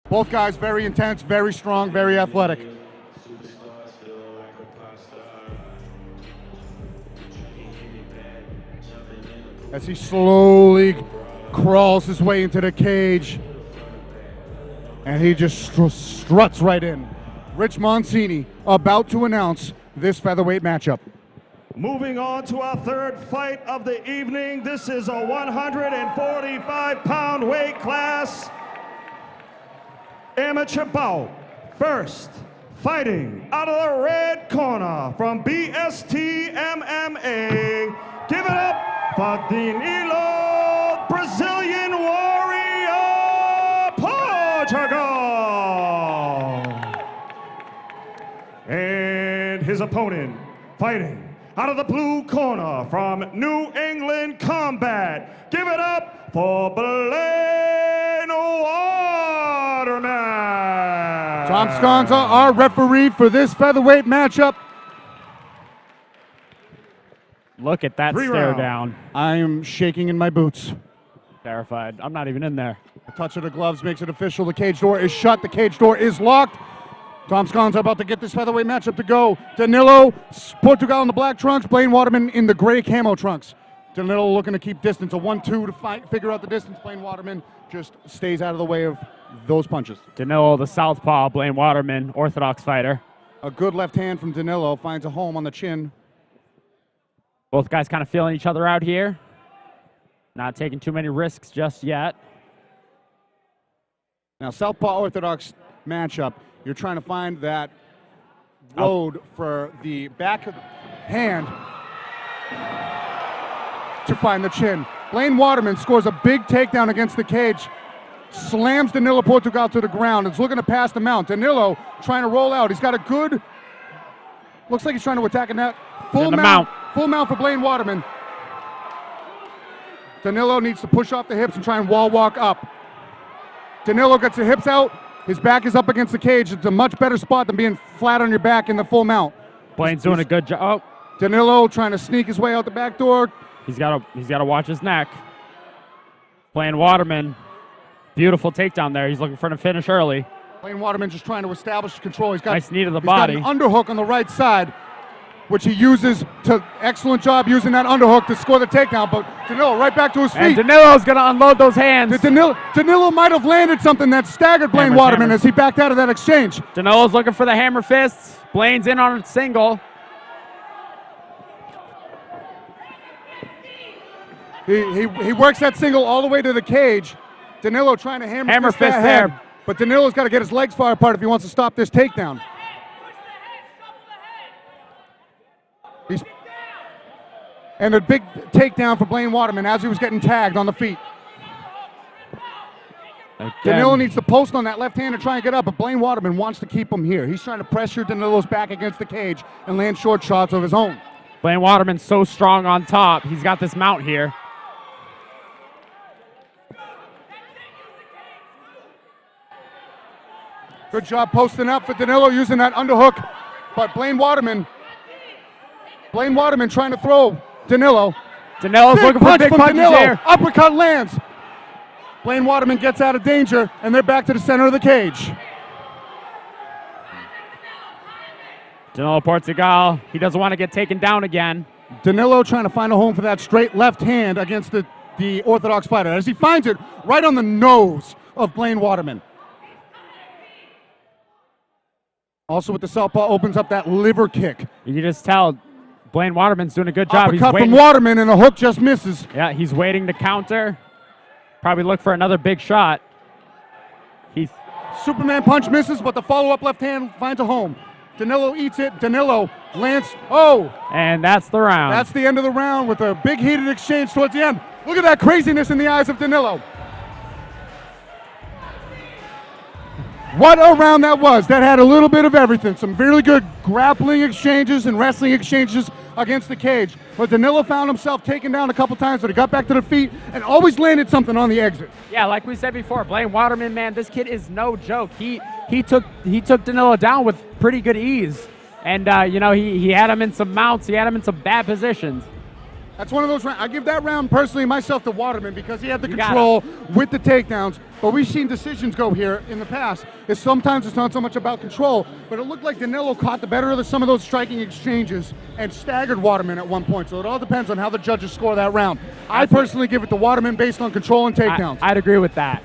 Both guys very intense, very strong, very athletic. As he slowly crawls his way into the cage, and he just struts right in. Rich Mancini about to announce this featherweight matchup. Moving on to our third fight of the evening. This is a 145-pound weight class. Amateur bout. First, fighting out of the red corner from BST MMA. Give it up for Danilo, Brazilian warrior, Portugal. And his opponent, fighting out of the blue corner from New England Combat. Give it up for Blaine Waterman. Tom Sconza, our referee for this featherweight matchup. Look at that stare down. I am shaking in my boots. Terrified. I'm not even in there. A touch of the gloves makes it official. The cage door is shut. The cage door is locked. Tom Sconza about to get this featherweight matchup to go. Danilo, Portugal in the black trunks. Blaine Waterman in the gray camo trunks. Danilo looking to keep distance. A 1-2 to figure out the distance. Blaine Waterman just stays out of the way of those punches. Danilo, the southpaw. Blaine Waterman, orthodox fighter. A good left hand from Danilo finds a home on the chin. Both guys kind of feeling each other out here. Not taking too many risks just yet. Now, southpaw orthodox matchup. You're trying to find that load for the back hand to find the chin. Blaine Waterman scores a big takedown against the cage, slams Danilo Portugal to the ground. It's looking to pass the mount. Danilo trying to roll out. He's got a good, looks like he's trying to attack in that full mount. Full mount for Blaine Waterman. Danilo needs to push off the hips and try and wall walk up. Danilo gets the hips out. His back is up against the cage. It's a much better spot than being flat on your back in the full mount. Blaine's doing a good job. Oh. Danilo trying to sneak his way out the back door. He's got to watch his neck. Blaine Waterman, beautiful takedown there. He's looking for the finish early. Blaine Waterman just trying to establish control. He's got nice knee to the body. He's got an underhook on the right side, which he uses to excellent job using that underhook to score the takedown. But Danilo right back to his feet. And Danilo's going to unload those hands. Danilo might have landed something that staggered Blaine Waterman as he backed out of that exchange. Danilo's looking for the hammer fists. Blaine's in on a single. He works that single all the way to the cage. Danilo trying to hammer fist there. Head, but Danilo's got to get his legs far apart if he wants to stop this takedown. And a big takedown for Blaine Waterman as he was getting tagged on the feet. Again. Danilo needs to post on that left hand to try and get up, but Blaine Waterman wants to keep him here. He's trying to pressure Danilo's back against the cage and land short shots of his own. Blaine Waterman's so strong on top. He's got this mount here. Good job posting up for Danilo using that underhook, but Blaine Waterman trying to throw Danilo. Danilo's looking for big punches here. Uppercut lands. Blaine Waterman gets out of danger, and they're back to the center of the cage. Danilo Portugal, he doesn't want to get taken down again. Danilo trying to find a home for that straight left hand against the orthodox fighter as he finds it right on the nose of Blaine Waterman. Also with the southpaw opens up that liver kick. You can just tell Blaine Waterman's doing a good job. Uppercut from Waterman and the hook just misses. Yeah, he's waiting to counter. Probably look for another big shot. Superman punch misses, but the follow-up left hand finds a home. Danilo eats it. Danilo lands. Oh! And that's the round. That's the end of the round with a big heated exchange towards the end. Look at that craziness in the eyes of Danilo. What a round that was. That had a little bit of everything. Some really good grappling exchanges and wrestling exchanges against the cage. But Danilo found himself taken down a couple times, but he got back to the feet and always landed something on the exit. Yeah, like we said before, Blaine Waterman, man, this kid is no joke. He took Danilo down with pretty good ease. And, you know, he had him in some mounts. He had him in some bad positions. That's one of those rounds. I give that round personally myself to Waterman because he had the You got control with the takedowns. But we've seen decisions go here in the past. Sometimes it's not so much about control, but it looked like Danilo caught the better of some of those striking exchanges and staggered Waterman at one point. So it all depends on how the judges score that round. I personally give it to Waterman based on control and takedowns. I'd agree with that.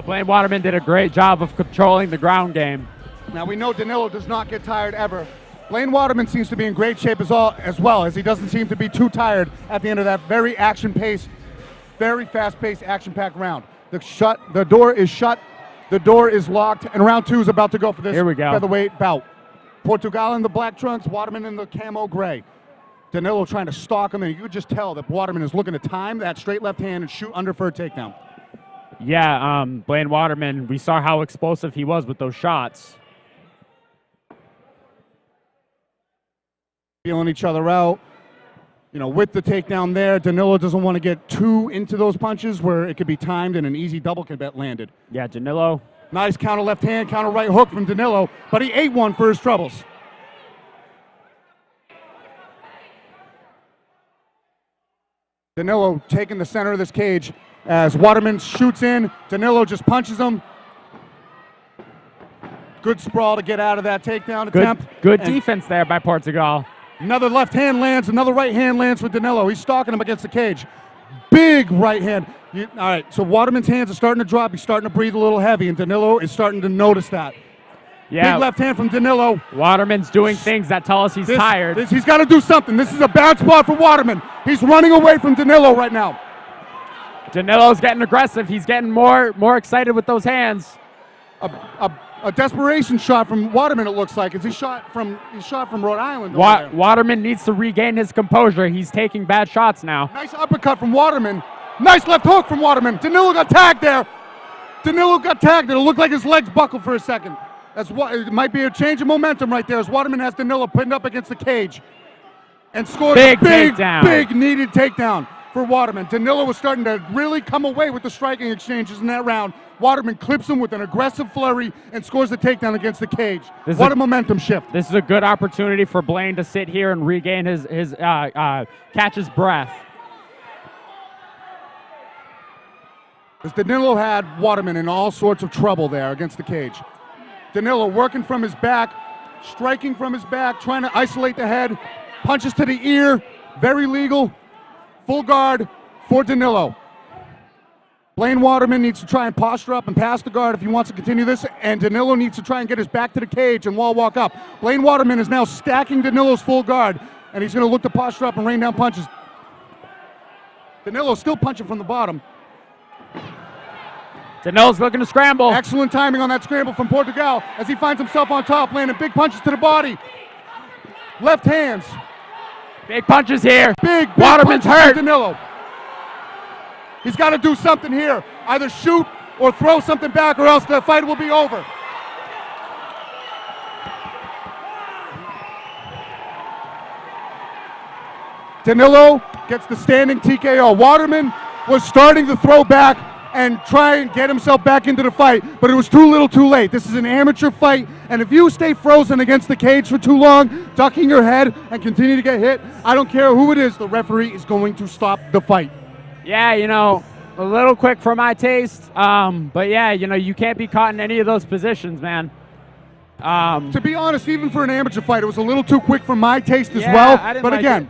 Blaine Waterman did a great job of controlling the ground game. Now we know Danilo does not get tired ever. Blaine Waterman seems to be in great shape as well, as he doesn't seem to be too tired at the end of that very action-paced, very fast-paced, action-packed round. The door is shut, the door is locked, and round 2 is about to go for this Here we go. featherweight bout. Portugal in the black trunks, Waterman in the camo gray. Danilo trying to stalk him, and you could just tell that Waterman is looking to time that straight left hand and shoot under for a takedown. Yeah, Blaine Waterman, we saw how explosive he was with those shots. Feeling each other out, with the takedown there. Danilo doesn't want to get too into those punches where it could be timed and an easy double could get landed. Yeah, Danilo. Nice counter left hand, counter right hook from Danilo, but he ate one for his troubles. Danilo taking the center of this cage as Waterman shoots in. Danilo just punches him. Good sprawl to get out of that takedown attempt. Good defense there by Portugal. Another left hand lands, another right hand lands for Danilo. He's stalking him against the cage. Big right hand. All right, so Waterman's hands are starting to drop. He's starting to breathe a little heavy, and Danilo is starting to notice that. Yeah. Big left hand from Danilo. Waterman's doing things that tell us he's tired. He's got to do something. This is a bad spot for Waterman. He's running away from Danilo right now. Danilo's getting aggressive. He's getting more excited with those hands. A desperation shot from Waterman, it looks like, as he shot from Rhode Island. Waterman needs to regain his composure. He's taking bad shots now. Nice uppercut from Waterman. Nice left hook from Waterman. Danilo got tagged there. It looked like his legs buckled for a second. It might be a change of momentum right there as Waterman has Danilo pinned up against the cage and scored a big needed takedown for Waterman. Danilo was starting to really come away with the striking exchanges in that round. Waterman clips him with an aggressive flurry and scores the takedown against the cage. What a momentum shift. This is a good opportunity for Blaine to sit here and regain catch his breath. As Danilo had Waterman in all sorts of trouble there against the cage. Danilo working from his back, striking from his back, trying to isolate the head, punches to the ear, very legal. Full guard for Danilo. Blaine Waterman needs to try and posture up and pass the guard if he wants to continue this, and Danilo needs to try and get his back to the cage and wall walk up. Blaine Waterman is now stacking Danilo's full guard, and he's going to look to posture up and rain down punches. Danilo still punching from the bottom. Danilo's looking to scramble. Excellent timing on that scramble from Portugal as he finds himself on top, landing big punches to the body. Left hands. Big punches here. Big Waterman's punches hurt. to Danilo. He's got to do something here. Either shoot or throw something back, or else the fight will be over. Danilo gets the standing TKO. Waterman was starting to throw back and try and get himself back into the fight, but it was too little too late. This is an amateur fight, and if you stay frozen against the cage for too long, ducking your head and continue to get hit, I don't care who it is, the referee is going to stop the fight. Yeah, a little quick for my taste, but yeah, you can't be caught in any of those positions, man. To be honest, even for an amateur fight, it was a little too quick for my taste as Yeah, well. I didn't But like again,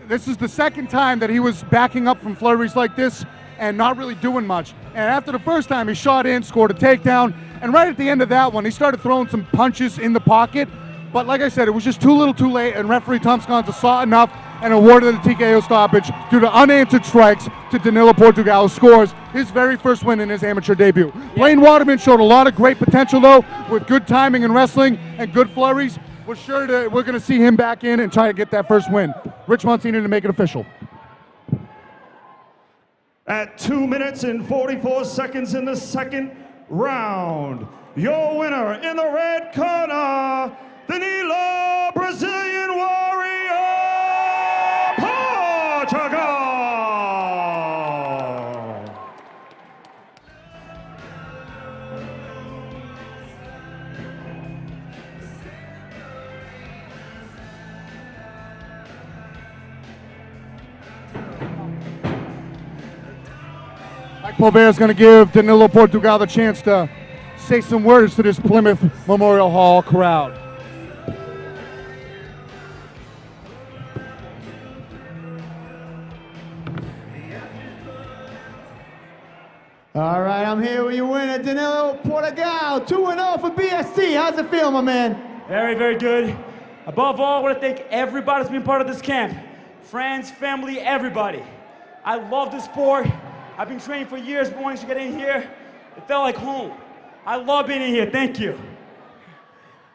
this is the second time that he was backing up from flurries like this and not really doing much. And after the first time, he shot in, scored a takedown, and right at the end of that one, he started throwing some punches in the pocket. But like I said, it was just too little too late, and referee Tom Sconza saw enough and awarded the TKO stoppage due to unanswered strikes to Danilo Portugal, who scores his very first win in his amateur debut. Blaine Waterman showed a lot of great potential, though, with good timing in wrestling and good flurries. We're going to see him back in and try to get that first win. Rich Monsignor to make it official. At 2 minutes and 44 seconds in the second round, your winner in the red corner, Danilo Brazilian Warrior Portugal. Povera is going to give Danilo Portugal the chance to say some words to this Plymouth Memorial Hall crowd. All right, I'm here with your winner, Danilo Portugal, 2-0 for BST. How's it feel, my man? Very, very good. Above all, I want to thank everybody that's been part of this camp. Friends, family, everybody. I love this sport. I've been training for years, but once you get in here, it felt like home. I love being in here. Thank you.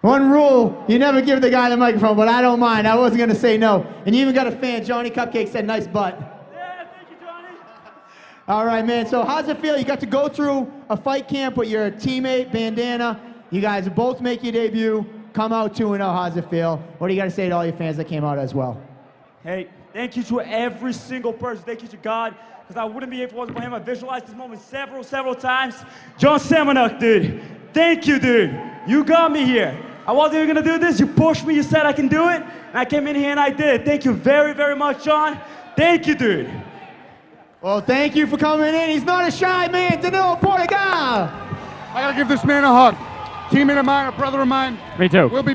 One rule, you never give the guy the microphone, but I don't mind. I wasn't going to say no. And you even got a fan, Johnny Cupcake said, nice butt. Yeah, thank you, Johnny. All right, man. So how's it feel? You got to go through a fight camp with your teammate, Bandana. You guys both make your debut. Come out 2-0. How's it feel? What do you got to say to all your fans that came out as well? Hey, thank you to every single person. Thank you to God, because I wouldn't be here if it wasn't for him. I visualized this moment several times. John Semenuk, dude. Thank you, dude. You got me here. I wasn't even going to do this. You pushed me. You said I can do it. And I came in here and I did. Thank you very, very much, John. Thank you, dude. Well, thank you for coming in. He's not a shy man, Danilo Portugal. I got to give this man a hug. Teammate of mine, a brother of mine. Me too. We'll be